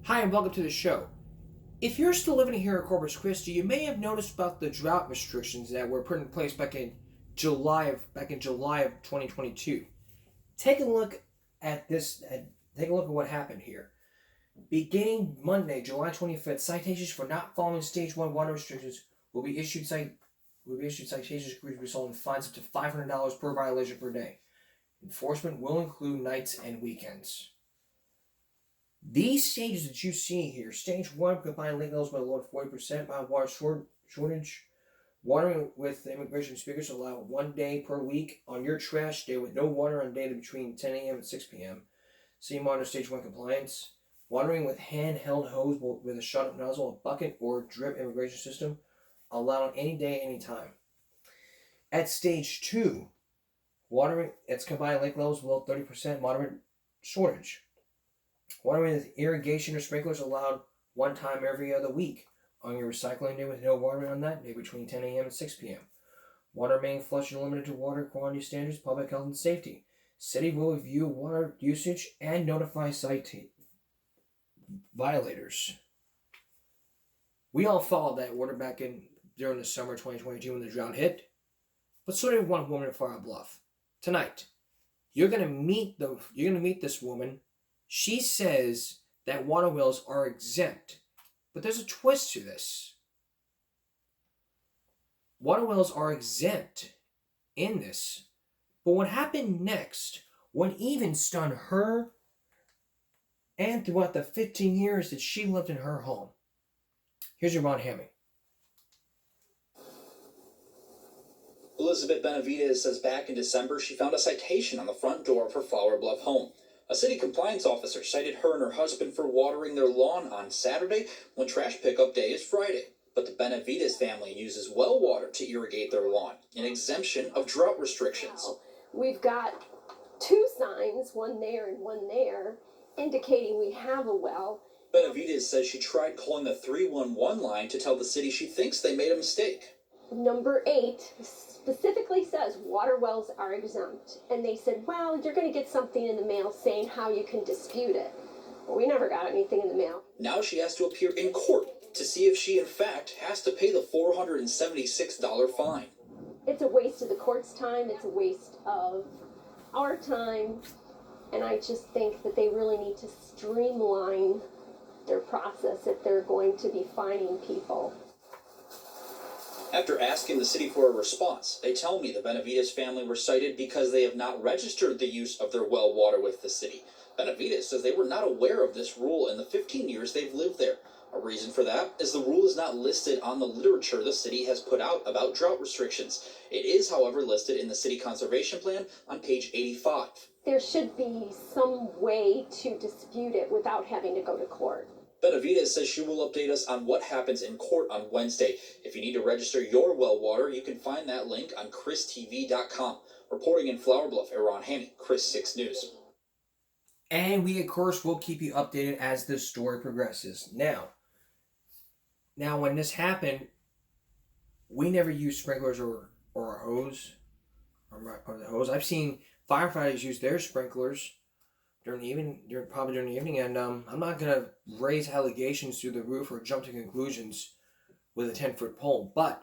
Hi and welcome to the show. If you're still living here in Corpus Christi, you may have noticed about the drought restrictions that were put in place back in July of 2022. Take a look at this. Take a look at what happened here. Beginning Monday, July 25th, citations for not following Stage 1 water restrictions will be issued. Citations could result in fines up to $500 per violation per day. Enforcement will include nights and weekends. These stages that you see here, stage 1, combined lake levels by lower 40%, mild water shortage, watering with immigration speakers allow 1 day per week on your trash day with no water on data between 10 a.m. and 6 p.m. See monitor stage 1 compliance, watering with handheld hose with a shut-up nozzle, a bucket, or drip immigration system, allowed any day, anytime. At stage 2, watering, it's combined lake levels below 30%, moderate shortage. Watering with irrigation or sprinklers allowed 1 time every other week on your recycling day with no watering on that day between 10 a.m. and 6 p.m. Water main flush and limited to water quantity standards, public health and safety. City will review water usage and notify site violators. We all followed that order back in during the summer 2022 when the drought hit, but so did one woman at Flower Bluff. Tonight, you're gonna meet this woman. She says that water wells are exempt, but there's a twist to this. Water wells are exempt in this, but what happened next would even stun her and throughout the 15 years that she lived in her home. Here's your Ron Hammy. Elizabeth Benavides says back in December she found a citation on the front door of her Flower Bluff home. A city compliance officer cited her and her husband for watering their lawn on Saturday when trash pickup day is Friday. But the Benavides family uses well water to irrigate their lawn, an exemption of drought restrictions. We've got 2 signs, one there and one there, indicating we have a well. Benavides says she tried calling the 311 line to tell the city she thinks they made a mistake. Number 8 specifically says water wells are exempt. And they said, well, you're going to get something in the mail saying how you can dispute it. Well, we never got anything in the mail. Now she has to appear in court to see if she, in fact, has to pay the $476 fine. It's a waste of the court's time. It's a waste of our time. And I just think that they really need to streamline their process if they're going to be fining people. After asking the city for a response, they tell me the Benavides family were cited because they have not registered the use of their well water with the city. Benavides says they were not aware of this rule in the 15 years they've lived there. A reason for that is the rule is not listed on the literature the city has put out about drought restrictions. It is, however, listed in the city conservation plan on page 85. There should be some way to dispute it without having to go to court. Benavides says she will update us on what happens in court on Wednesday. If you need to register your well water, you can find that link on christv.com. Reporting in Flower Bluff, Ron Hammy, Chris 6 News. And we, of course, will keep you updated as this story progresses. Now, when this happened, we never used sprinklers or a hose. Or the hose. I've seen firefighters use their sprinklers during the evening, and I'm not gonna raise allegations through the roof or jump to conclusions with a 10-foot pole. But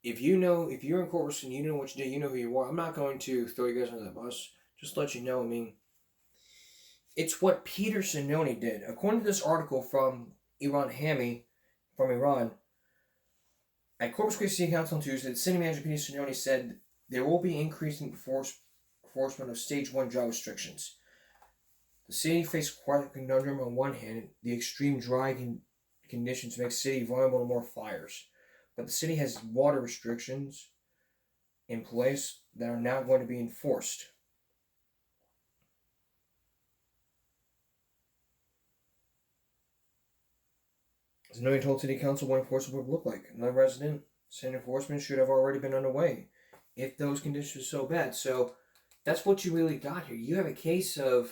if you're in Corpus and you know what you do, you know who you are. I'm not going to throw you guys under the bus. Just to let you know. I mean, it's what Peter Sinoni did, according to this article from Ron Hammy, from Iran. At Corpus Christi City Council on Tuesday, the city manager Peter Sinoni said there will be increasing enforcement of stage 1 drought restrictions. The city faced quite a conundrum. On one hand, the extreme dry conditions make the city vulnerable to more fires. But the city has water restrictions in place that are now going to be enforced. Sinoni told City Council what enforcement would look like. Another resident said enforcement should have already been underway if those conditions are so bad. So that's what you really got here. You have a case of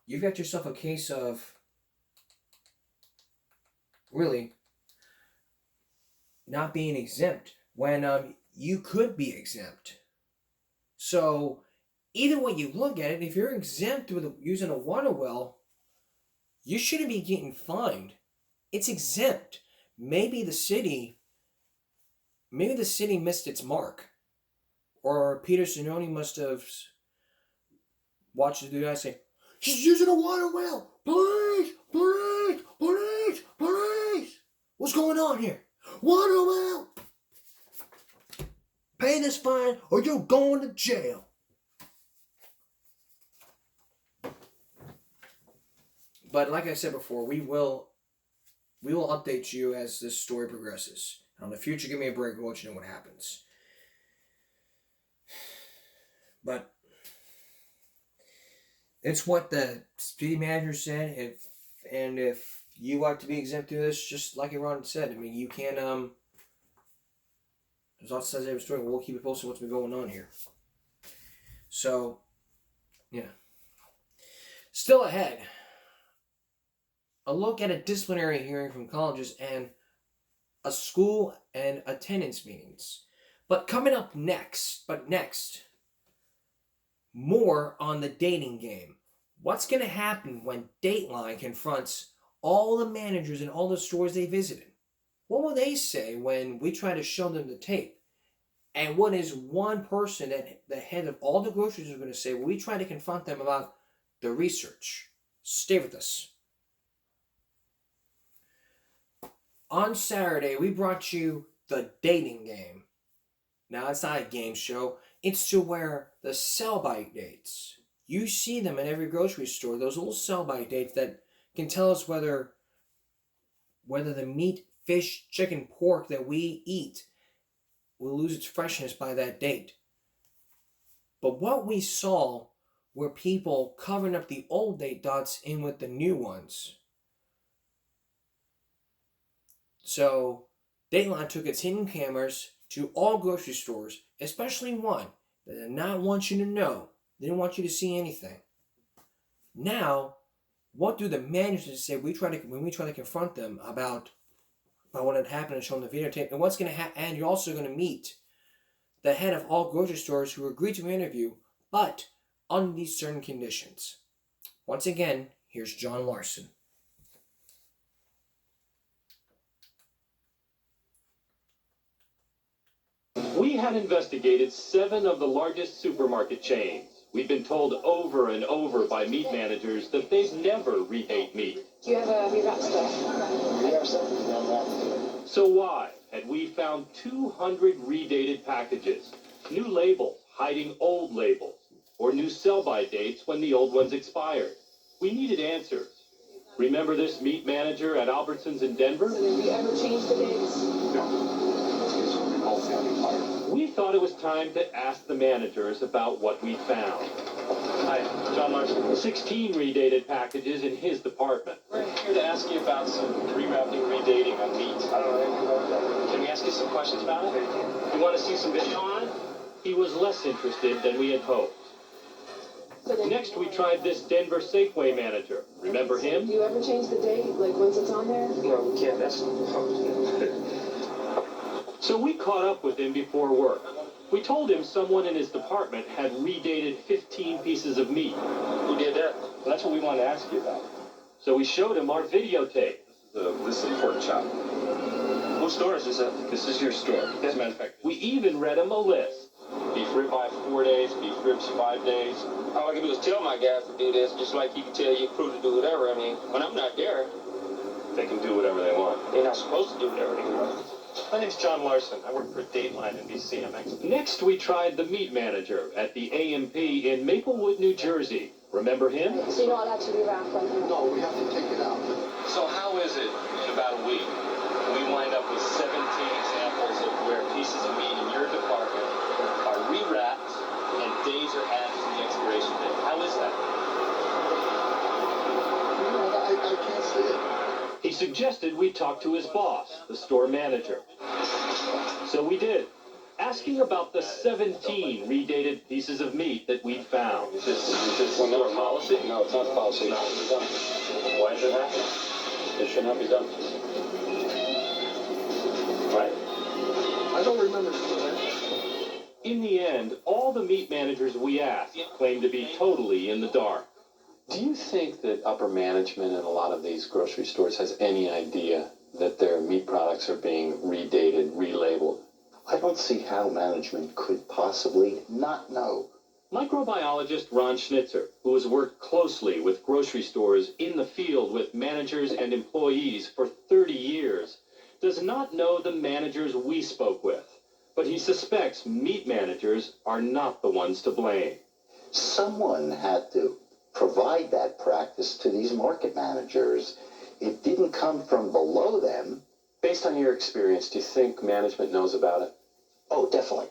you've got yourself a case of really not being exempt when you could be exempt. So either way you look at it, if you're exempt with using a water well, you shouldn't be getting fined. It's exempt. Maybe the city missed its mark. Or Peter Sinoni must have watched the guy say, "She's using a water well! Police! Police! Police! Police! What's going on here? Water well! Pay this fine or you're going to jail." But like I said before, we will update you as this story progresses. On the future, give me a break. We'll let you know what happens. But it's what the city manager said. If you like to be exempt to this, just like Ron said, I mean, you can There's lots of every story. We'll keep it posted what's been going on here. So, yeah. Still ahead, a look at a disciplinary hearing from colleges and a school and attendance meetings. But coming up next, more on the dating game. What's going to happen when Dateline confronts all the managers in all the stores they visited? What will they say when we try to show them the tape? And what is one person at the head of all the groceries are going to say when we try to confront them about the research? Stay with us. On Saturday, we brought you the dating game. Now, it's not a game show. It's to where the sell-by dates. You see them in every grocery store. Those little sell-by dates that can tell us whether the meat, fish, chicken, pork that we eat will lose its freshness by that date. But what we saw were people covering up the old date dots in with the new ones. So, Dateline took its hidden cameras to all grocery stores, especially one that did not want you to know. They didn't want you to see anything. Now, what do the managers say when we try to confront them about what had happened and show them the videotape? And what's going to happen? And you're also going to meet the head of all grocery stores who agreed to an interview, but under these certain conditions. Once again, here's John Larson. We had investigated 7 of the largest supermarket chains. We've been told over and over by meat managers that they've never redate meat. Do you have a rewrap stuff? We have something. So why had we found 200 redated packages, new labels hiding old labels, or new sell-by dates when the old ones expired? We needed answers. Remember this meat manager at Albertsons in Denver? Have you ever changed the dates? No. We thought it was time to ask the managers about what we found. Hi, John Larson. 16 redated packages in his department. We're here to ask you about some rewrapping, redating on meat. I don't know anything about that. Can we ask you some questions about it? You want to see some video on it? He was less interested than we had hoped. Next, we tried this Denver Safeway manager. Remember him? Do you ever change the date, like once it's on there? No, we can't. That's So we caught up with him before work. We told him someone in his department had redated 15 pieces of meat. Who did that? Well, that's what we wanted to ask you about. So we showed him our videotape. This is a pork chop. Whose store is this at? This is your store. Yes, manufacturer. We even read him a list. Beef ribeye 4 days, beef ribs 5 days. All I can do is tell my guys to do this, just like you can tell your crew to do whatever. I mean, when I'm not there, They can do whatever they want. they're not supposed to do whatever they want. My name's John Larson. I work for Dateline NBC. I'm expert. Next, we tried the meat manager at the AMP in Maplewood, New Jersey. Remember him? So you don't actually rewrap them? No, we have to take it out. So how is it in about a week we wind up with 17 examples of where pieces of meat in your department are rewrapped and days are added to the expiration date? How is that? I can't see it. He suggested we talk to his boss, the store manager. So we did, asking about the 17 redated pieces of meat that we'd found. Is this store policy? No, it's not policy. No. It's done. Why is it happening? It should not be done. Right. I don't remember doing that. In the end, all the meat managers we asked claimed to be totally in the dark. Do you think that upper management in a lot of these grocery stores has any idea that their meat products are being redated, relabeled? I don't see how management could possibly not know. Microbiologist Ron Schnitzer, who has worked closely with grocery stores in the field with managers and employees for 30 years, does not know the managers we spoke with, but he suspects meat managers are not the ones to blame. Someone had to provide that practice to these market managers. It didn't come from below them. Based on your experience, do you think management knows about it? Oh, definitely.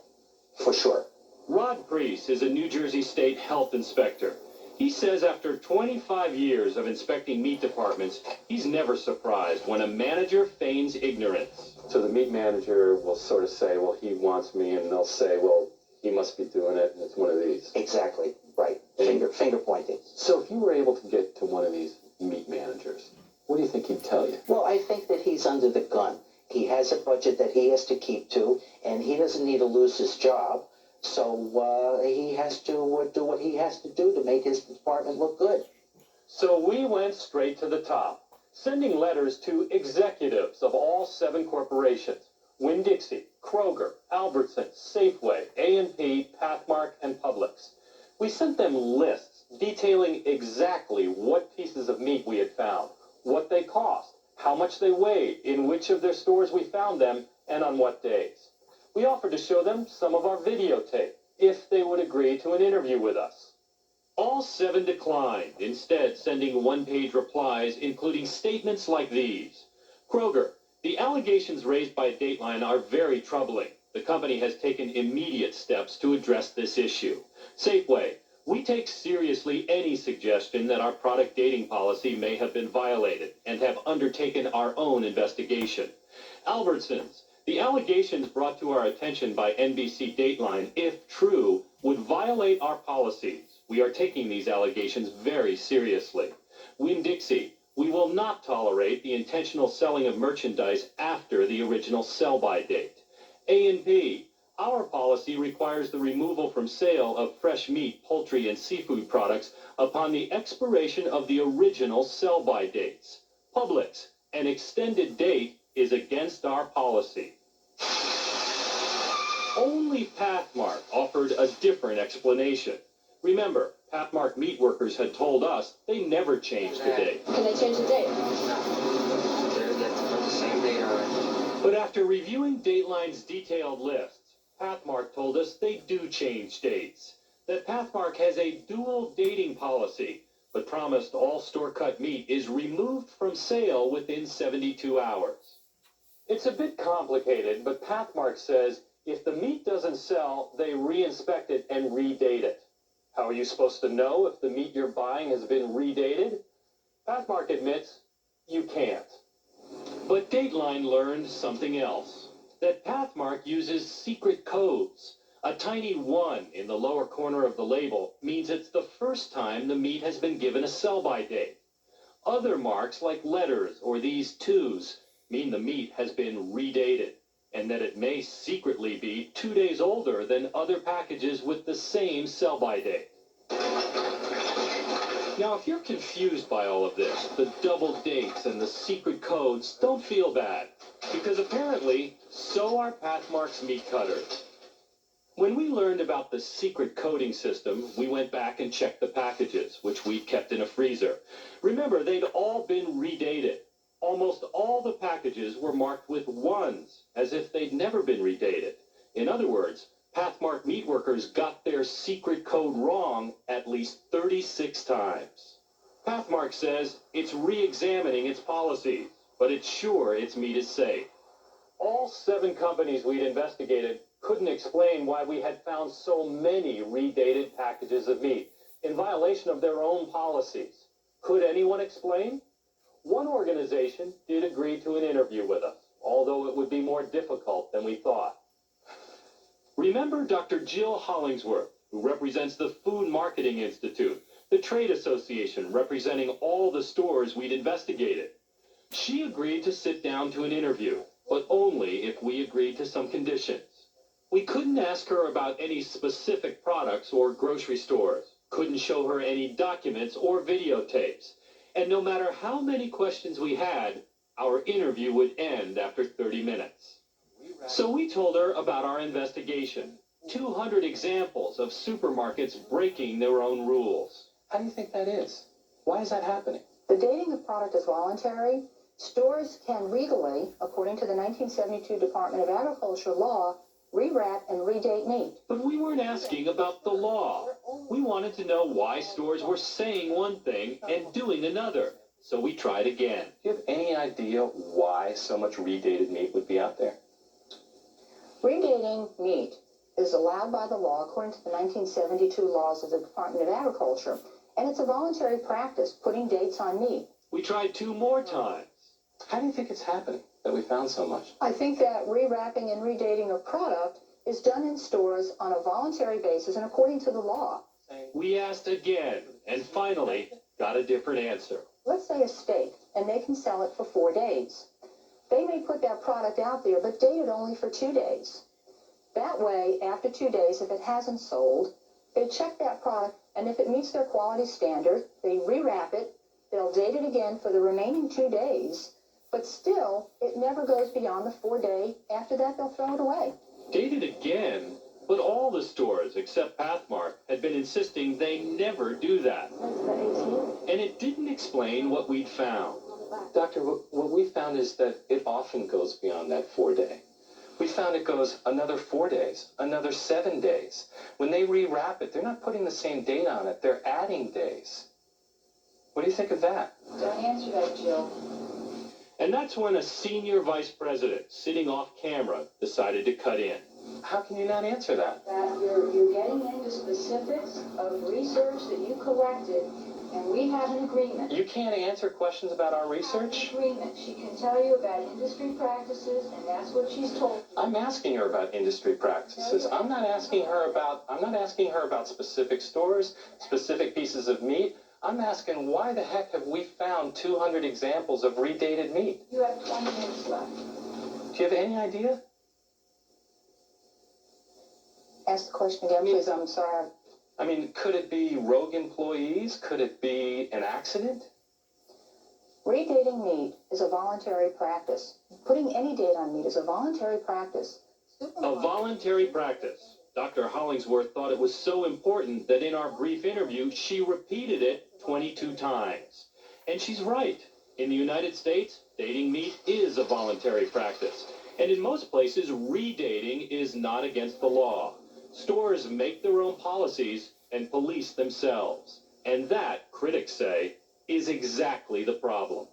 For sure. Rod Priest is a New Jersey State health inspector. He says after 25 years of inspecting meat departments, he's never surprised when a manager feigns ignorance. So the meat manager will sort of say, well, he wants me, and they'll say, well, he must be doing it, and it's one of these. Exactly. Right. Finger pointing. So if you were able to get to one of these meat managers, what do you think he'd tell you? Well, I think that he's under the gun. He has a budget that he has to keep to, and he doesn't need to lose his job. So he has to do what he has to do to make his department look good. So we went straight to the top, sending letters to executives of all 7 corporations: Winn-Dixie, Kroger, Albertsons, Safeway, A&P, Pathmark, and Publix. We sent them lists detailing exactly what pieces of meat we had found, what they cost, how much they weighed, in which of their stores we found them, and on what days. We offered to show them some of our videotape, if they would agree to an interview with us. All 7 declined, instead sending one-page replies, including statements like these. Kroger, the allegations raised by Dateline are very troubling. The company has taken immediate steps to address this issue. Safeway, we take seriously any suggestion that our product dating policy may have been violated and have undertaken our own investigation. Albertsons, the allegations brought to our attention by NBC Dateline, if true, would violate our policies. We are taking these allegations very seriously. Winn-Dixie, we will not tolerate the intentional selling of merchandise after the original sell-by date. A&P, our policy requires the removal from sale of fresh meat, poultry, and seafood products upon the expiration of the original sell-by dates. Publix, an extended date is against our policy. Only Pathmark offered a different explanation. Remember, Pathmark meat workers had told us they never changed the date. Can they change the date? The same date on But after reviewing Dateline's detailed lists, Pathmark told us they do change dates. That Pathmark has a dual dating policy, but promised all store-cut meat is removed from sale within 72 hours. It's a bit complicated, but Pathmark says if the meat doesn't sell, they re-inspect it and redate it. How are you supposed to know if the meat you're buying has been redated? Pathmark admits you can't. But Dateline learned something else. That Pathmark uses secret codes. A tiny 1 in the lower corner of the label means it's the first time the meat has been given a sell-by date. Other marks like letters or these 2s mean the meat has been redated, and that it may secretly be 2 days older than other packages with the same sell-by date. Now, if you're confused by all of this, the double dates and the secret codes, don't feel bad, because apparently, so are Pathmark's meat cutters. When we learned about the secret coding system, we went back and checked the packages, which we kept in a freezer. Remember, they'd all been redated. Almost all the packages were marked with 1s, as if they'd never been redated. In other words, Pathmark meat workers got their secret code wrong at least 36 times. Pathmark says it's re-examining its policies, but it's sure its meat is safe. All 7 companies we'd investigated couldn't explain why we had found so many redated packages of meat in violation of their own policies. Could anyone explain? One organization did agree to an interview with us, although it would be more difficult than we thought. Remember Dr. Jill Hollingsworth, who represents the Food Marketing Institute, the trade association representing all the stores we'd investigated. She agreed to sit down to an interview, but only if we agreed to some conditions. We couldn't ask her about any specific products or grocery stores, couldn't show her any documents or videotapes. And no matter how many questions we had, our interview would end after 30 minutes. So we told her about our investigation. 200 examples of supermarkets breaking their own rules. How do you think that is? Why is that happening? The dating of product is voluntary. Stores can legally, according to the 1972 Department of Agriculture law, rewrap and redate meat. But we weren't asking about the law. We wanted to know why stores were saying one thing and doing another. So we tried again. Do you have any idea why so much redated meat would be out there? Redating meat is allowed by the law according to the 1972 laws of the Department of Agriculture, and it's a voluntary practice, putting dates on meat. We tried 2 more times. How do you think it's happening that we found so much? I think that rewrapping and redating a product is done in stores on a voluntary basis and according to the law. We asked again, and finally got a different answer. Let's say a steak, and they can sell it for 4 days. They may put that product out there, but date it only for 2 days. That way, after 2 days, if it hasn't sold, they check that product, and if it meets their quality standard, they rewrap it, they'll date it again for the remaining 2 days, but still, it never goes beyond the 4-day. After that, they'll throw it away. Dated again? But all the stores, except Pathmark, had been insisting they never do that. And it didn't explain what we'd found. Doctor, what we found is that it often goes beyond that 4-day. We found it goes another 4 days, another 7 days. When they rewrap it, they're not putting the same date on it, they're adding days. What do you think of that? Don't answer that, Jill. And that's when a senior vice president, sitting off camera, decided to cut in. How can you not answer that? That you're getting into specifics of research that you collected, and we have an agreement. You can't answer questions about our research? Agreement. She can tell you about industry practices, and that's what she's told. I'm asking her about industry practices. I'm not asking her about specific stores, specific pieces of meat. I'm asking, why the heck have we found 200 examples of redated meat? You have 20 minutes left. Do you have any idea? Ask the question again, please. I'm sorry. I mean, could it be rogue employees? Could it be an accident? Redating meat is a voluntary practice. Putting any date on meat is a voluntary practice. A voluntary practice. Dr. Hollingsworth thought it was so important that in our brief interview, she repeated it 22 times. And she's right. In the United States, dating meat is a voluntary practice. And in most places, redating is not against the law. Stores make their own policies and police themselves. And that, critics say, is exactly the problem.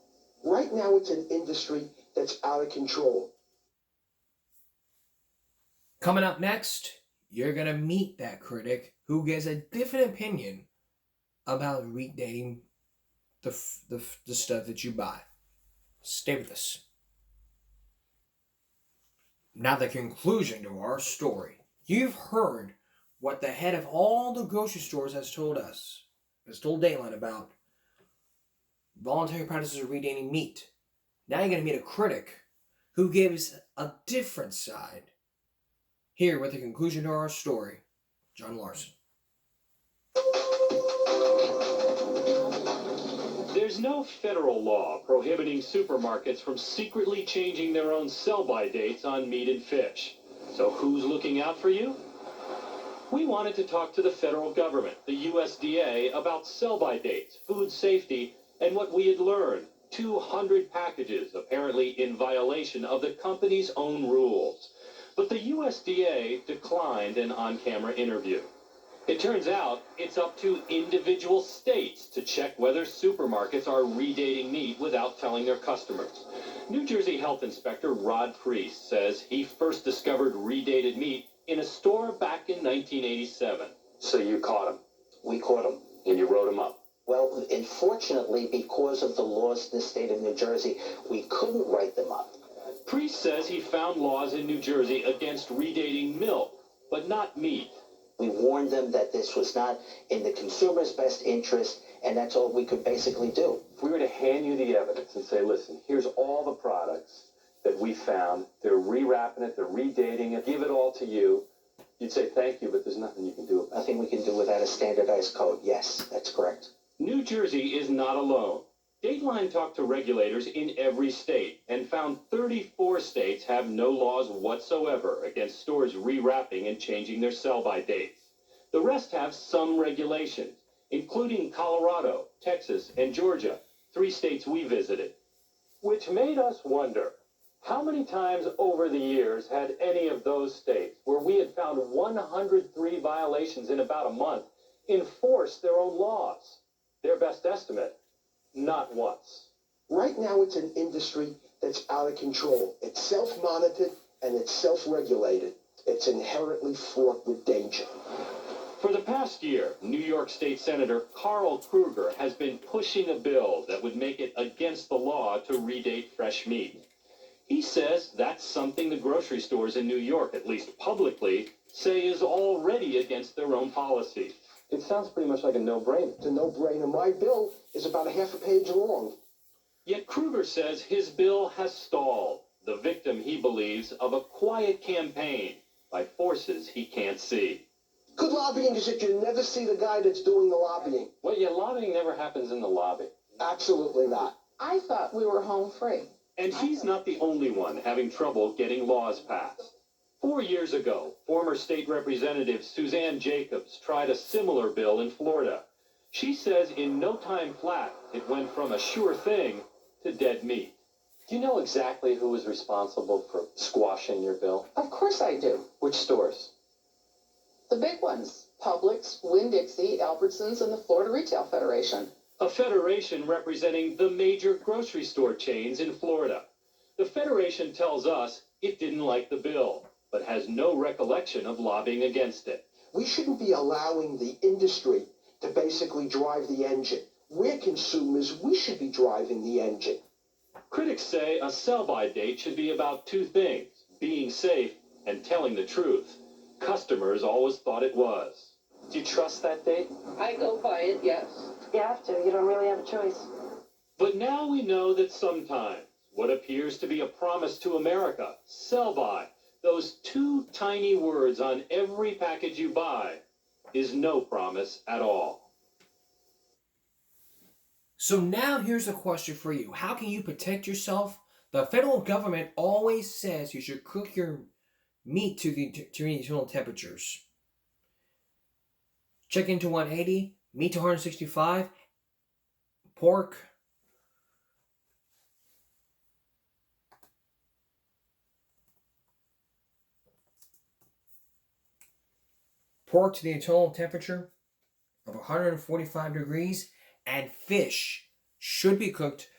Right now, it's an industry that's out of control. Coming up next, you're going to meet that critic who gives a different opinion about redating the stuff that you buy. Stay with us. Now the conclusion to our story. You've heard what the head of all the grocery stores has told us, has told Dateline about voluntary practices of redating meat. Now you're going to meet a critic who gives a different side. Here with the conclusion to our story, John Larson. There's no federal law prohibiting supermarkets from secretly changing their own sell-by dates on meat and fish. So who's looking out for you? We wanted to talk to the federal government, the USDA, about sell-by dates, food safety, and what we had learned. 200 packages apparently in violation of the company's own rules. But the USDA declined an on-camera interview. It turns out it's up to individual states to check whether supermarkets are redating meat without telling their customers. New Jersey Health Inspector Rod Priest says he first discovered redated meat in a store back in 1987. So you caught him, We caught him. and you wrote him up. Well, unfortunately, because of the laws in the state of New Jersey, we couldn't write them up. Priest says he found laws in New Jersey against redating milk, but not meat. We warned them that this was not in the consumer's best interest, and that's all we could basically do. If we were to hand you the evidence and say, listen, here's all the products that we found, they're rewrapping it, they're redating it, give it all to you, You'd say thank you, but there's nothing you can do about it. Nothing we can do without a standardized code. Yes, that's correct. New Jersey is not alone. Dateline talked to regulators in every state and found 34 states have no laws whatsoever against stores rewrapping and changing their sell-by dates. The rest have some regulations, including Colorado, Texas, and Georgia, 3 states we visited. Which made us wonder, how many times over the years had any of those states, where we had found 103 violations in about a month, enforced their own laws? Their best estimate, not once. Right now, it's an industry that's out of control. It's self-monitored and it's self-regulated. It's inherently fraught with danger. For the past year, New York State Senator Carl Kruger has been pushing a bill that would make it against the law to redate fresh meat. He says that's something the grocery stores in New York, at least publicly, say is already against their own policy. It sounds pretty much like a no-brainer. It's a no-brainer. My bill is about a half a page long. Yet Kruger says his bill has stalled, the victim, he believes, of a quiet campaign by forces he can't see. Good lobbying is that you never see the guy that's doing the lobbying. Well, yeah, lobbying never happens in the lobby. Absolutely not. I thought we were home free. And he's not the only one having trouble getting laws passed. 4 years ago, former state representative Suzanne Jacobs tried a similar bill in Florida. She says in no time flat, it went from a sure thing to dead meat. Do you know exactly who was responsible for squashing your bill? Of course I do. Which stores? The big ones. Publix, Winn-Dixie, Albertsons, and the Florida Retail Federation. A federation representing the major grocery store chains in Florida. The federation tells us it didn't like the bill, but has no recollection of lobbying against it. We shouldn't be allowing the industry to basically drive the engine. We're consumers. We should be driving the engine. Critics say a sell-by date should be about 2 things, being safe and telling the truth. Customers always thought it was. Do you trust that date? I go by it, yes. You have to. You don't really have a choice. But now we know that sometimes what appears to be a promise to America, sell-by, those 2 tiny words on every package you buy, is no promise at all. So now here's a question for you. How can you protect yourself? The federal government always says you should cook your meat to internal temperatures. Chicken to 180, meat to 165, pork to the internal temperature of 145 degrees, and fish should be cooked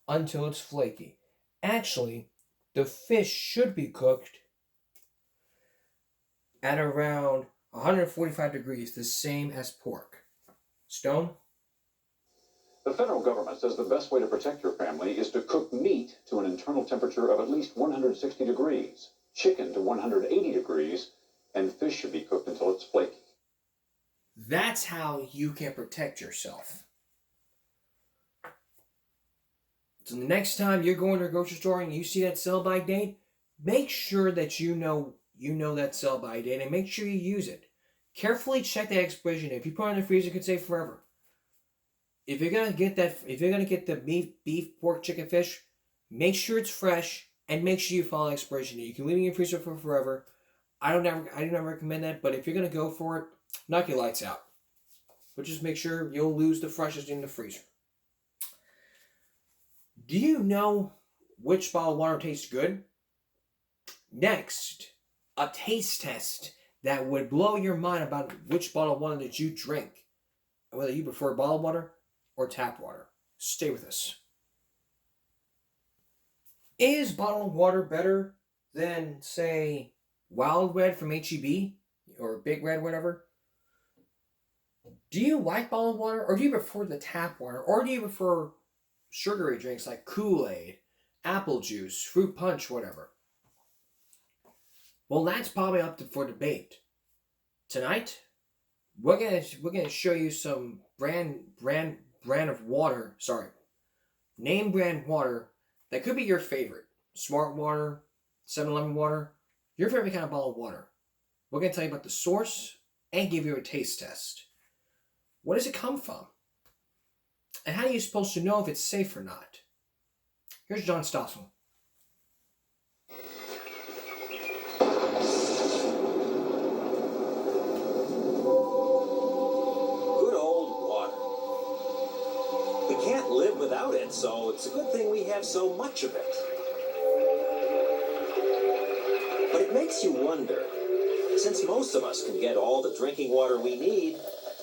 until it's flaky. Actually, the fish should be cooked at around 145 degrees, the same as pork. Stone? The federal government says the best way to protect your family is to cook meat to an internal temperature of at least 160 degrees, chicken to 180 degrees, and fish should be cooked until it's flaky. That's how you can protect yourself. So the next time you're going to a grocery store and you see that sell-by date, make sure that you know that sell-by date and make sure you use it. Carefully check the expiration date. If you put it in the freezer, it could say forever. If you're gonna get the beef, pork, chicken, fish, make sure it's fresh and make sure you follow the expiration date. You can leave it in your freezer for forever. I do not recommend that, but if you're gonna go for it, knock your lights out. But just make sure you'll lose the freshness in the freezer. Do you know which bottled water tastes good? Next, a taste test that would blow your mind about which bottled water that you drink, whether you prefer bottled water or tap water. Stay with us. Is bottled water better than, say, Wild Red from H-E-B or Big Red, whatever? Do you like bottled water, or do you prefer the tap water, or do you prefer sugary drinks like Kool-Aid, apple juice, fruit punch, whatever? Well, that's probably up for debate. Tonight, we're gonna show you some name brand water that could be your favorite. Smart water, 7-Eleven water, your favorite kind of bottled water. We're going to tell you about the source and give you a taste test. Where does it come from? And how are you supposed to know if it's safe or not? Here's John Stossel. Good old water. We can't live without it, so it's a good thing we have so much of it. But it makes you wonder, since most of us can get all the drinking water we need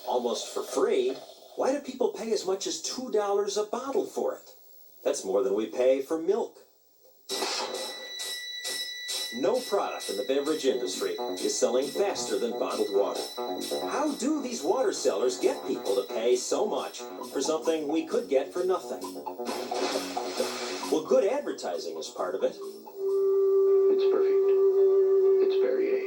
almost for free, why do people pay as much as $2 a bottle for it? That's more than we pay for milk. No product in the beverage industry is selling faster than bottled water. How do these water sellers get people to pay so much for something we could get for nothing? Well, good advertising is part of it. It's perfect. It's Perrier.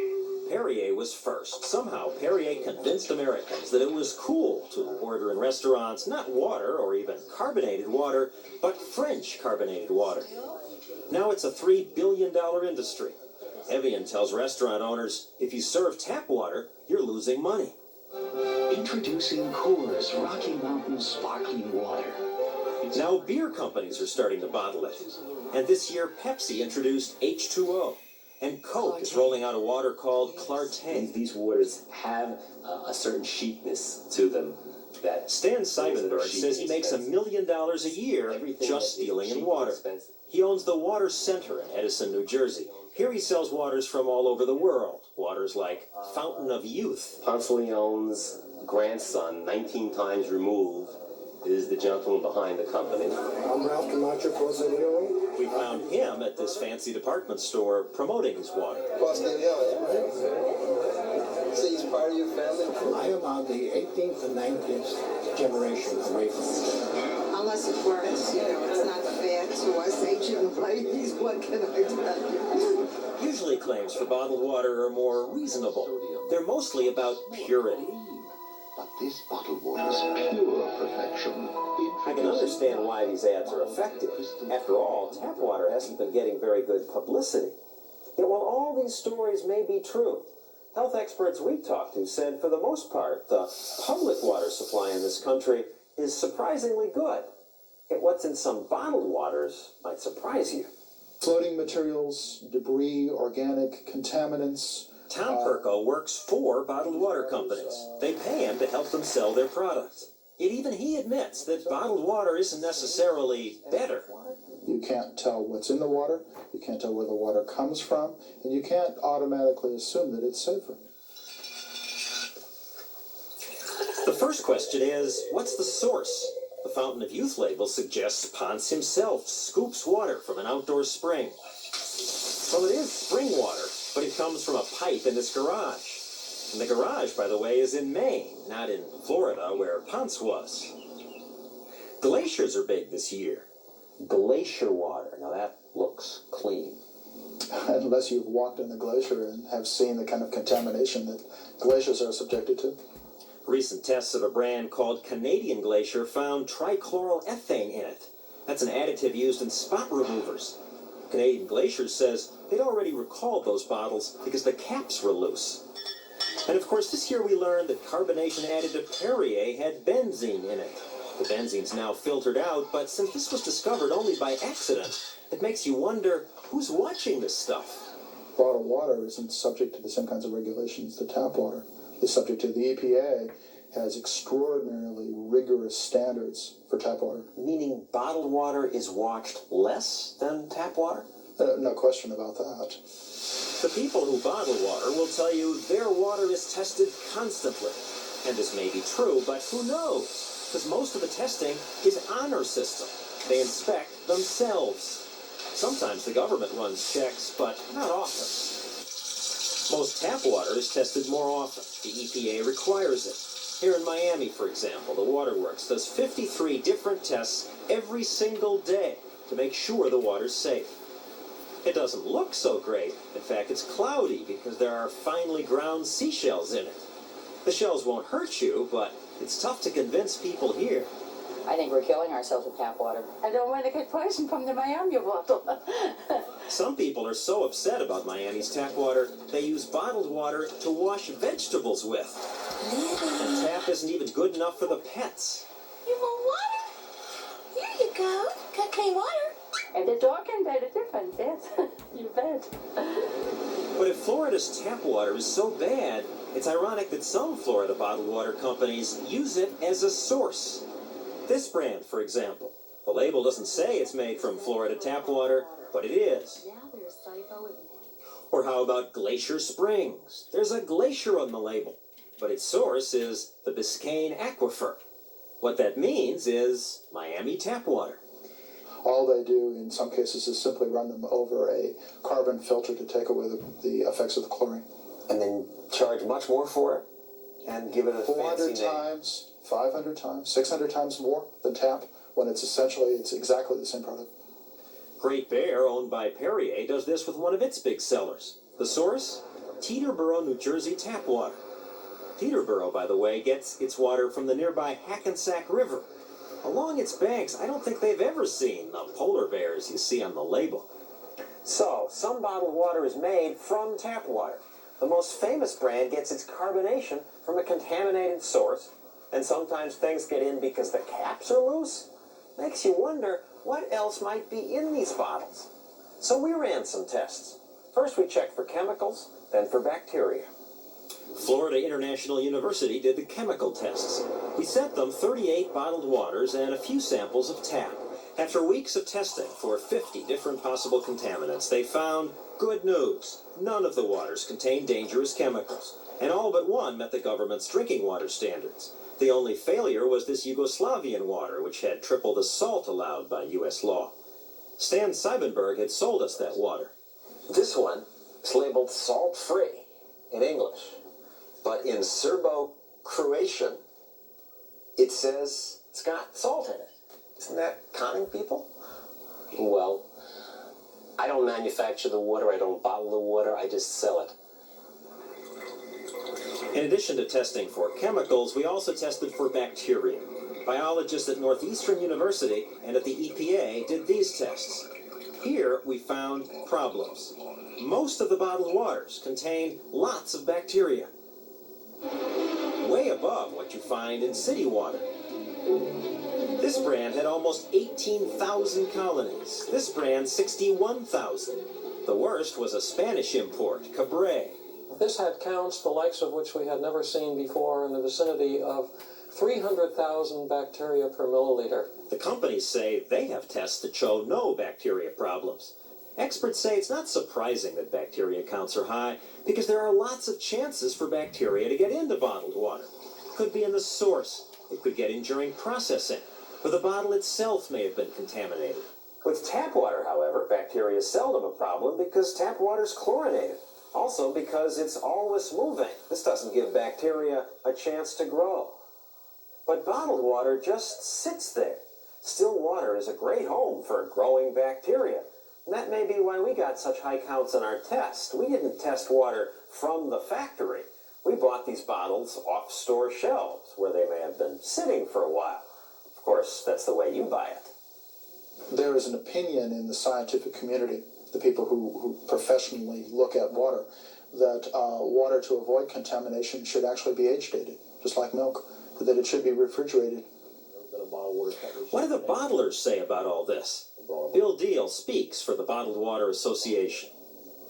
Perrier was first. Somehow, Perrier convinced Americans that it was cool to order in restaurants not water or even carbonated water, but French carbonated water. Now it's a $3 billion industry. Evian tells restaurant owners, if you serve tap water, you're losing money. Introducing Coors Rocky Mountain Sparkling Water. Now beer companies are starting to bottle it. And this year, Pepsi introduced H2O. And Coke is rolling out a water called Clarté. These waters have a certain cheapness to them. That Stan Seidenberg says he makes $1 million a year just dealing in water. He owns the Water Center in Edison, New Jersey. Here he sells waters from all over the world. Waters like Fountain of Youth. Ponce de Leon's grandson, 19 times removed, is the gentleman behind the company. I'm Ralph Camacho, Ponce de Leon. We found him at this fancy department store promoting his water. Ponce de Leon, right? So he's part of your family? I am on the 18th and 19th generation away from it. Unless it works, it's not fair to us ancient ladies. What can I tell you? Usually claims for bottled water are more reasonable. They're mostly about purity. But this bottled water is pure perfection. I can understand why these ads are effective. After all, tap water hasn't been getting very good publicity. Yet while all these stories may be true, health experts we talked to said for the most part, the public water supply in this country is surprisingly good. Yet what's in some bottled waters might surprise you. Floating materials, debris, organic contaminants. Tom Perko works for bottled water companies. They pay him to help them sell their products. Yet even he admits that bottled water isn't necessarily better. You can't tell what's in the water, you can't tell where the water comes from, and you can't automatically assume that it's safer. The first question is, what's the source? The Fountain of Youth label suggests Ponce himself scoops water from an outdoor spring. Well, it is spring water, but it comes from a pipe in this garage. And the garage, by the way, is in Maine, not in Florida, where Ponce was. Glaciers are big this year. Glacier water. Now that looks clean. Unless you've walked in the glacier and have seen the kind of contamination that glaciers are subjected to. Recent tests of a brand called Canadian Glacier found trichloroethane in it. That's an additive used in spot removers. Canadian Glacier says they'd already recalled those bottles because the caps were loose. And of course, this year we learned that carbonation added to Perrier had benzene in it. The benzene's now filtered out, but since this was discovered only by accident, it makes you wonder who's watching this stuff. Bottled water isn't subject to the same kinds of regulations that tap water is subject to. The EPA has extraordinarily rigorous standards for tap water. Meaning bottled water is watched less than tap water? No question about that. The people who bottle water will tell you their water is tested constantly. And this may be true, but who knows? Because most of the testing is honor system. They inspect themselves. Sometimes the government runs checks, but not often. Most tap water is tested more often. The EPA requires it. Here in Miami, for example, the Waterworks does 53 different tests every single day to make sure the water's safe. It doesn't look so great. In fact, it's cloudy because there are finely ground seashells in it. The shells won't hurt you, but it's tough to convince people here. I think we're killing ourselves with tap water. I don't want to get poison from the Miami bottle. Some people are so upset about Miami's tap water, they use bottled water to wash vegetables with. And tap isn't even good enough for the pets. You want water? Here you go. Got clean water. And the dog can benefit from this. You bet. But if Florida's tap water is so bad, it's ironic that some Florida bottled water companies use it as a source. This brand, for example. The label doesn't say it's made from Florida tap water, but it is. Or how about Glacier Springs? There's a glacier on the label, but its source is the Biscayne Aquifer. What that means is Miami tap water. All they do in some cases is simply run them over a carbon filter to take away the effects of the chlorine. And then charge much more for it and give it a 400 fancy name. times, 500 times, 600 times more than tap, when it's exactly the same product. Great Bear, owned by Perrier, does this with one of its big sellers. The source? Teterboro, New Jersey tap water. Teterboro, by the way, gets its water from the nearby Hackensack River. Along its banks, I don't think they've ever seen the polar bears you see on the label. So, some bottled water is made from tap water. The most famous brand gets its carbonation from a contaminated source, and sometimes things get in because the caps are loose. Makes you wonder what else might be in these bottles. So we ran some tests. First we checked for chemicals, then for bacteria. Florida International University did the chemical tests. We sent them 38 bottled waters and a few samples of tap. After weeks of testing for 50 different possible contaminants, they found good news. None of the waters contained dangerous chemicals, and all but one met the government's drinking water standards. The only failure was this Yugoslavian water, which had triple the salt allowed by U.S. law. Stan Seibenberg had sold us that water. This one is labeled salt-free in English, but in Serbo-Croatian, it says it's got salt in it. Isn't that conning people? Well, I don't manufacture the water, I don't bottle the water, I just sell it. In addition to testing for chemicals, we also tested for bacteria. Biologists at Northeastern University and at the EPA did these tests. Here we found problems. Most of the bottled waters contain lots of bacteria, way above what you find in city water. This brand had almost 18,000 colonies. This brand, 61,000. The worst was a Spanish import, Cabré. This had counts the likes of which we had never seen before, in the vicinity of 300,000 bacteria per milliliter. The companies say they have tests that show no bacteria problems. Experts say it's not surprising that bacteria counts are high because there are lots of chances for bacteria to get into bottled water. It could be in the source. It could get in during processing, or the bottle itself may have been contaminated. With tap water, however, bacteria is seldom a problem because tap water is chlorinated. Also because it's always moving. This doesn't give bacteria a chance to grow. But bottled water just sits there. Still water is a great home for growing bacteria. And that may be why we got such high counts in our test. We didn't test water from the factory. We bought these bottles off store shelves where they may have been sitting for a while. Of course, that's the way you buy it. There is an opinion in the scientific community, the people who professionally look at water, that water to avoid contamination should actually be age dated, just like milk, that it should be refrigerated. What do the bottlers say about all this? Bill Deal speaks for the Bottled Water Association.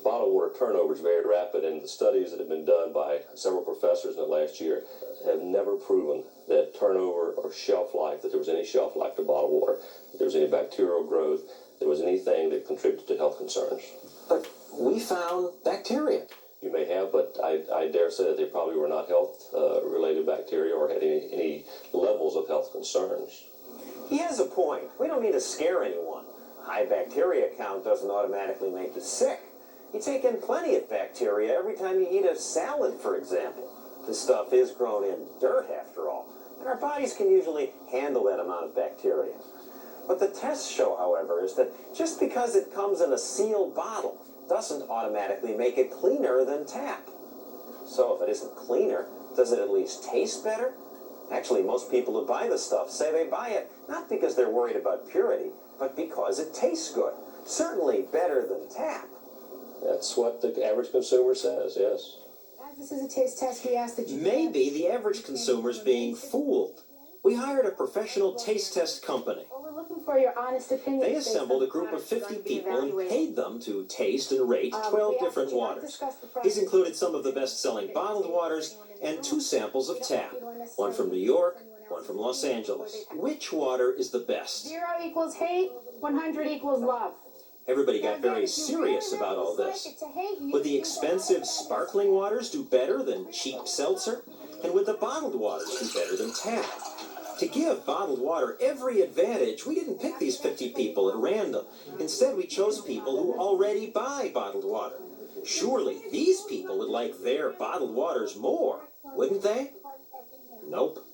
Bottled water turnover is very rapid, and the studies that have been done by several professors in the last year have never proven that turnover or shelf life, that there was any shelf life to bottled water, that there was any bacterial growth, there was anything that contributed to health concerns. But we found bacteria. You may have, but I dare say that they probably were not health-related bacteria or had any levels of health concerns. He has a point. We don't need to scare anyone. A high bacteria count doesn't automatically make you sick. You take in plenty of bacteria every time you eat a salad, for example. This stuff is grown in dirt, after all, and our bodies can usually handle that amount of bacteria. What the tests show, however, is that just because it comes in a sealed bottle doesn't automatically make it cleaner than tap. So if it isn't cleaner, does it at least taste better? Actually, most people who buy the stuff say they buy it not because they're worried about purity, but because it tastes good. Certainly better than tap. That's what the average consumer says, yes. As this is a taste test, we ask that you... Maybe the average consumer's being fooled. We hired a professional taste test company. Well, we're looking for your honest opinion. They assembled a group of 50 people and paid them to taste and rate 12 different waters. These included some of the best-selling bottled waters and 2 samples of tap. One from New York, one from Los Angeles. Which water is the best? 0 equals hate, 100 equals love. Everybody got very serious about all this. Would the expensive sparkling waters do better than cheap seltzer? And would the bottled waters do better than tap? To give bottled water every advantage, we didn't pick these 50 people at random. Instead, we chose people who already buy bottled water. Surely these people would like their bottled waters more, wouldn't they? Nope.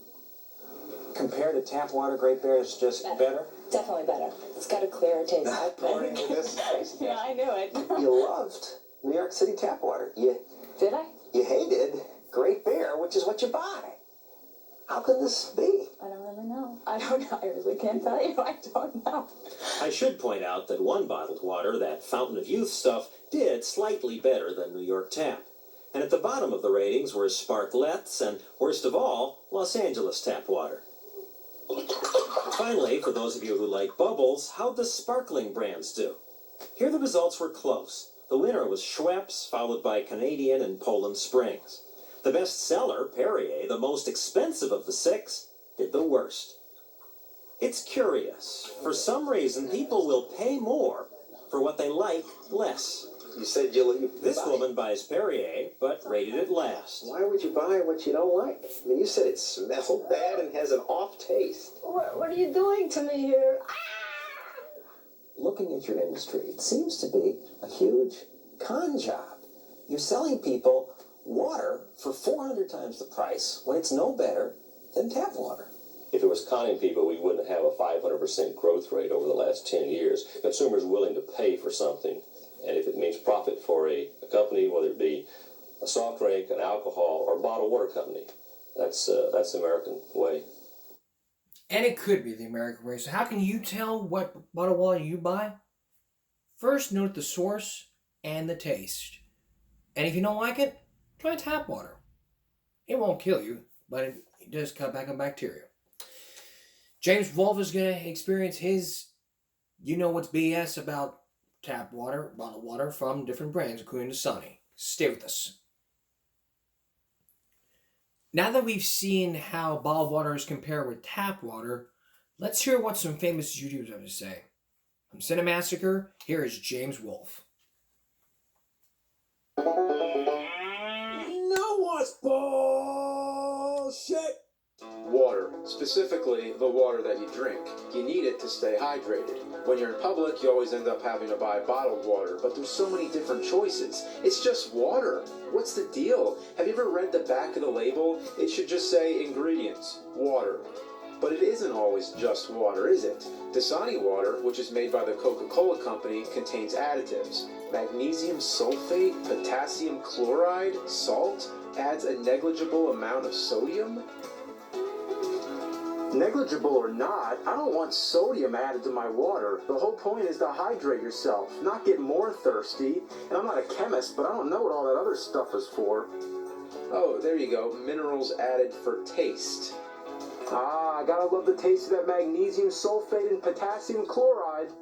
Compared to tap water, Great Bear is just better? Definitely better. It's got a clearer taste. Yeah, I knew it. You loved New York City tap water. Did I? You hated Great Bear, which is what you buy. How could this be? I don't really know. I don't know. I really can't tell you. I don't know. I should point out that one bottled water, that Fountain of Youth stuff, did slightly better than New York Tap. And at the bottom of the ratings were Sparklettes and, worst of all, Los Angeles tap water. Finally, for those of you who like bubbles, how'd the sparkling brands do? Here the results were close. The winner was Schweppes, followed by Canadian and Poland Springs. The best seller, Perrier, the most expensive of the 6, did the worst. It's curious. For some reason, people will pay more for what they like less. You said you This woman buys Perrier, but rated it last. Why would you buy what you don't like? I mean, you said it smells bad and has an off taste. What are you doing to me here? Looking at your industry, it seems to be a huge con job. You're selling people water for 400 times the price when it's no better than tap water. If it was conning people, we wouldn't have a 500% growth rate over the last 10 years. Consumers willing to pay for something, and if it means profit for a company, whether it be a soft drink, an alcohol, or a bottled water company, that's the American way. And it could be the American way. So how can you tell what bottled water you buy? First, note the source and the taste. And if you don't like it, try tap water. It won't kill you, but it does cut back on bacteria. James Wolfe is going to experience his what's BS about tap water, bottled water from different brands, including Dasani. Stay with us. Now that we've seen how bottled water is compared with tap water, let's hear what some famous YouTubers have to say. From Cinemassacre, here is James Wolfe. You know what's bullshit? Water, specifically the water that you drink. You need it to stay hydrated. When you're in public, you always end up having to buy bottled water, but there's so many different choices. It's just water. What's the deal? Have you ever read the back of the label? It should just say ingredients, water. But it isn't always just water, is it? Dasani water, which is made by the Coca-Cola Company, contains additives. Magnesium sulfate, potassium chloride, salt, adds a negligible amount of sodium. Negligible or not, I don't want sodium added to my water. The whole point is to hydrate yourself, not get more thirsty. And I'm not a chemist, but I don't know what all that other stuff is for. Oh, there you go. Minerals added for taste. Ah, I gotta love the taste of that magnesium sulfate and potassium chloride.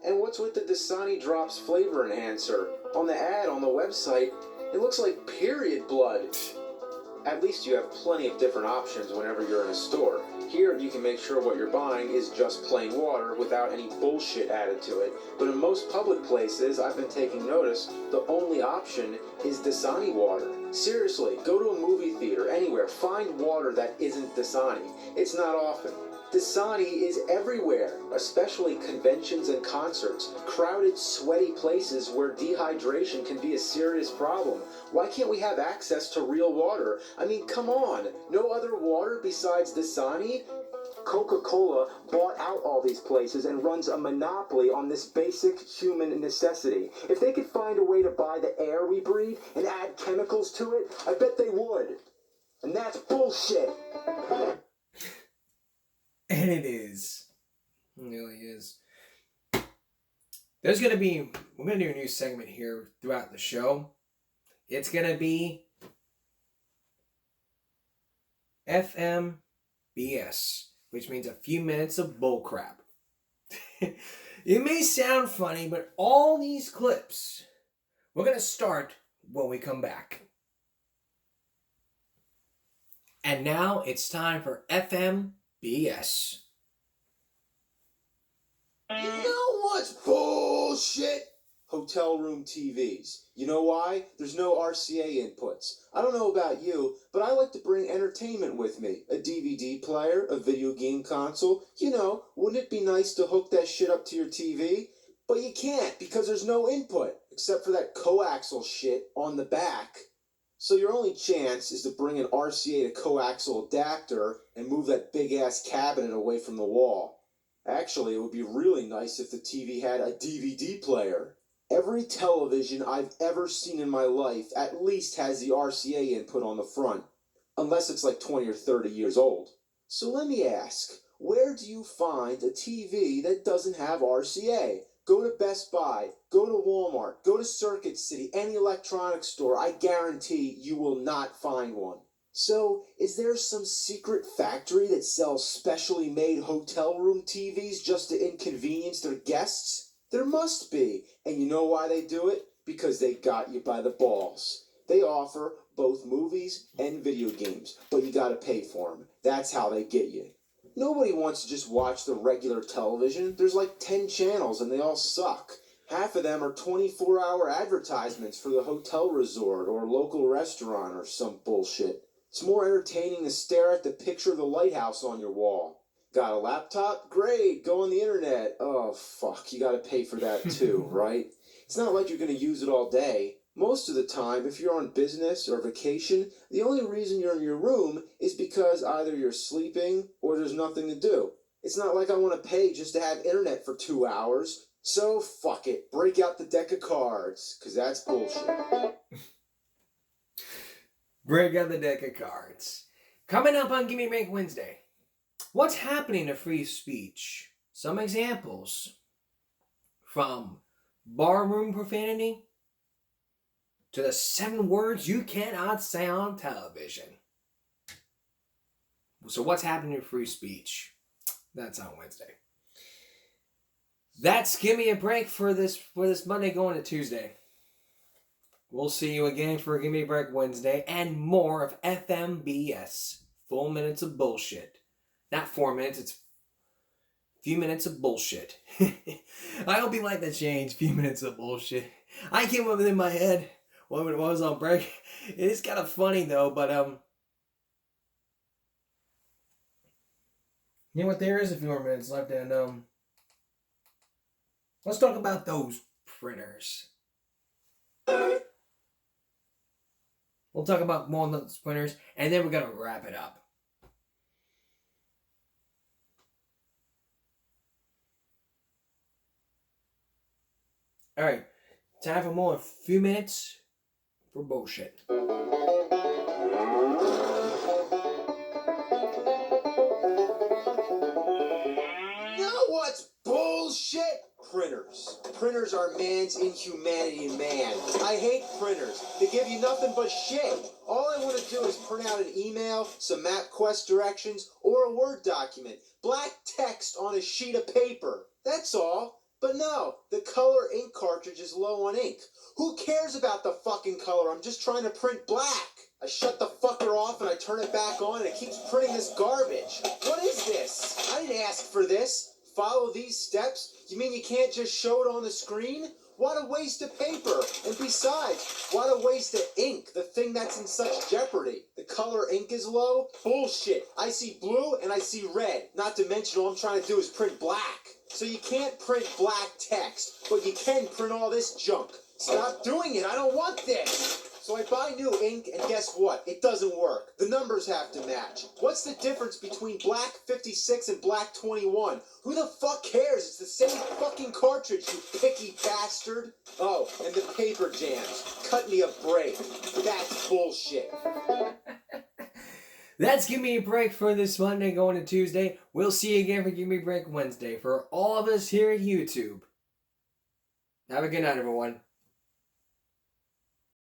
And what's with the Dasani Drops flavor enhancer? On the ad on the website, it looks like period blood. At least you have plenty of different options whenever you're in a store. Here, you can make sure what you're buying is just plain water without any bullshit added to it. But in most public places, I've been taking notice, the only option is Dasani water. Seriously, go to a movie theater, anywhere, find water that isn't Dasani. It's not often. Dasani is everywhere, especially conventions and concerts, crowded, sweaty places where dehydration can be a serious problem. Why can't we have access to real water? I mean, come on, no other water besides Dasani? Coca-Cola bought out all these places and runs a monopoly on this basic human necessity. If they could find a way to buy the air we breathe and add chemicals to it, I bet they would. And that's bullshit. And it is. It really is. we're going to do a new segment here throughout the show. It's going to be FMBS, which means a few minutes of bullcrap. It may sound funny, but all these clips, we're going to start when we come back. And now it's time for FMBS. You know what's bullshit? Hotel room TVs. You know why? There's no RCA inputs. I don't know about you, but I like to bring entertainment with me. A DVD player, a video game console. You know, wouldn't it be nice to hook that shit up to your TV? But you can't because there's no input, except for that coaxial shit on the back. So your only chance is to bring an RCA to coaxial adapter and move that big-ass cabinet away from the wall. Actually, it would be really nice if the TV had a DVD player. Every television I've ever seen in my life at least has the RCA input on the front, unless it's like 20 or 30 years old. So let me ask, where do you find a TV that doesn't have RCA? Go to Best Buy, go to Walmart, go to Circuit City, any electronics store. I guarantee you will not find one. So, is there some secret factory that sells specially made hotel room TVs just to inconvenience their guests? There must be. And you know why they do it? Because they got you by the balls. They offer both movies and video games, but you gotta pay for them. That's how they get you. Nobody wants to just watch the regular television. There's like 10 channels and they all suck. Half of them are 24-hour advertisements for the hotel resort or local restaurant or some bullshit. It's more entertaining to stare at the picture of the lighthouse on your wall. Got a laptop? Great, go on the internet. Oh, fuck, you gotta pay for that too, right? It's not like you're gonna use it all day. Most of the time, if you're on business or vacation, the only reason you're in your room is because either you're sleeping or there's nothing to do. It's not like I want to pay just to have internet for 2 hours. So, fuck it. Break out the deck of cards, because that's bullshit. Break out the deck of cards. Coming up on Gimme Break Wednesday. What's happening to free speech? Some examples. From barroom profanity to the 7 words you cannot say on television. So what's happening to free speech? That's on Wednesday. That's Give Me a Break for this Monday going to Tuesday. We'll see you again for Give Me a Break Wednesday and more of FMBS. Full minutes of bullshit. Not 4 minutes, it's a few minutes of bullshit. I hope you like that change, few minutes of bullshit. I came up with it in my head when it was on break. It is kind of funny though, but you know what, there is a few more minutes left, and let's talk about those printers. We'll talk about more on those printers, and then we're gonna wrap it up. All right, time for more. A few minutes for bullshit. You know what's bullshit? Printers. Printers are man's inhumanity in man. I hate printers. They give you nothing but shit. All I want to do is print out an email, some MapQuest directions, or a Word document. Black text on a sheet of paper. That's all. But no, the color ink cartridge is low on ink. Who cares about the fucking color? I'm just trying to print black. I shut the fucker off and I turn it back on and it keeps printing this garbage. What is this? I didn't ask for this. Follow these steps? You mean you can't just show it on the screen? What a waste of paper. And besides, what a waste of ink, the thing that's in such jeopardy. The color ink is low? Bullshit. I see blue and I see red. Not to mention all I'm trying to do is print black. So you can't print black text, but you can print all this junk. Stop doing it. I don't want this. So I buy new ink, and guess what? It doesn't work. The numbers have to match. What's the difference between black 56 and black 21? Who the fuck cares? It's the same fucking cartridge, you picky bastard. Oh, and the paper jams. Cut me a break. That's bullshit. That's Give Me a Break for this Monday going to Tuesday. We'll see you again for Give Me a Break Wednesday. For all of us here at YouTube, Have a good night, everyone.